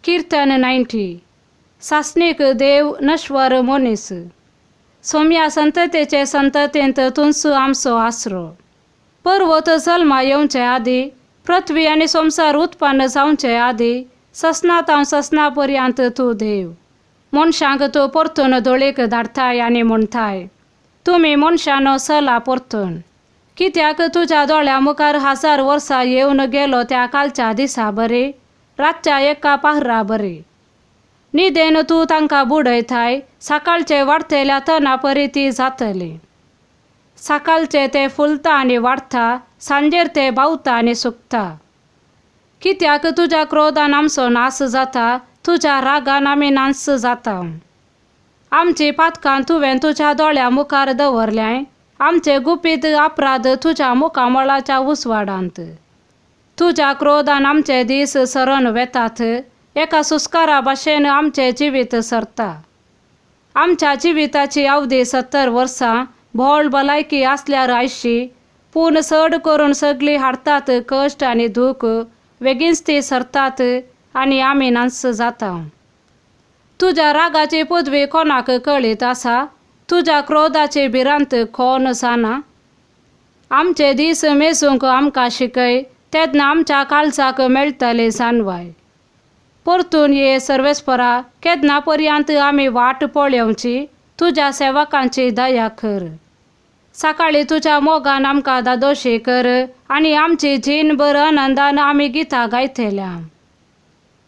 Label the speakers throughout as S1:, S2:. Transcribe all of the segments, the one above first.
S1: कीर्तन 90. सासनिक देव नश्वर मोनीस. सोम्या संततेचे संततेंत तुंसू आमचो आसरो. पर्वत जल्मा येवचे आदी, पृथ्वी आनी संसार उत्पन्न जावचे आदी, ससनातां ससना पर्यंत तूं देव. मनशांक तूं परतून दोळेक धाडताय आनी म्हणटाय, तुमी मनशानो चला परतून. कित्याक तुज्या दोळ्या मुखार 1000 वर्सां येवन गेलो त्या कालच्या दिसा बरे, रातच्या एका पाहरा बरे. न्हिदेन तूं तांकां बुडयताय, सकाळचे वाडतेल्या तना परी ती जातली. सकाळचे ते फुलता आनी वाडटा, सांजेर ते भावता आनी सुकता. कित्याक तुज्या क्रोधान आमचो नाश जाता, तुज्या रागान आमी नाश जाता. आमची पातकां तुवें तुज्या दोळ्या मुखार दवरल्याय, आमचे गुपीत अपराध तुज्या मुखामळाच्या उजवाडांत. तुज्या क्रोधान आमचे दीस सरण वेतात, एका सुस्कारा भाशेन आमचे जिवीत सरता. आमच्या जिविताची अवधी 70 वर्सां, भोळ भलायकी आसल्यार 80, पूण चड करून सगळीं हाडटात कश्ट आनी दूख, बेगीनच ती सरतात आनी आमी नाश जाता. तुज्या रागाची पदवी कोणाक कळीत आसा? तुज्या क्रोधाची भिरांत कोण जाणा? आमचे दीस मेजूंक आमकां शिकय, तेन्ना आमच्या काळजाक मेळटले जाणवाय. परतून ये सर्वेस्परा, केन्ना पर्यंत आमी वाट पळोवची? तुज्या सेवकांची दया कर. सकाळी तुज्या मोगान आमकां दादोशी कर आनी आमची जीणभर आनंदान आमी गितां गायतल्या.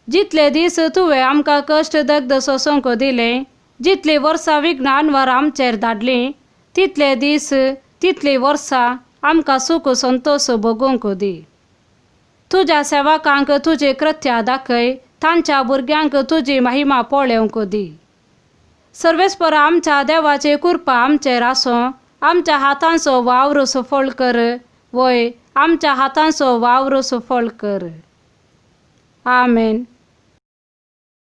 S1: जितले दीस तुवें आमकां कश्ट दग्ध सोसूंक दिले, जितली वर्सां विघ्नांवर आमचेर धाडलीं, तितले दीस तितली वर्सां आमकां सूख संतोष भोगूंक दी. तुज्या सेवकांक तुजी कृत्यां दाखय, तांच्या भुरग्यांक तुजी महिमा पळोवंक दी. सर्वेस्परा, आमच्या देवाची कृपा आमचेर आसूं, आमच्या हातांचो वावर सफळ कर. वय, आमच्या हातांचो वावर सफळ कर. आमेन.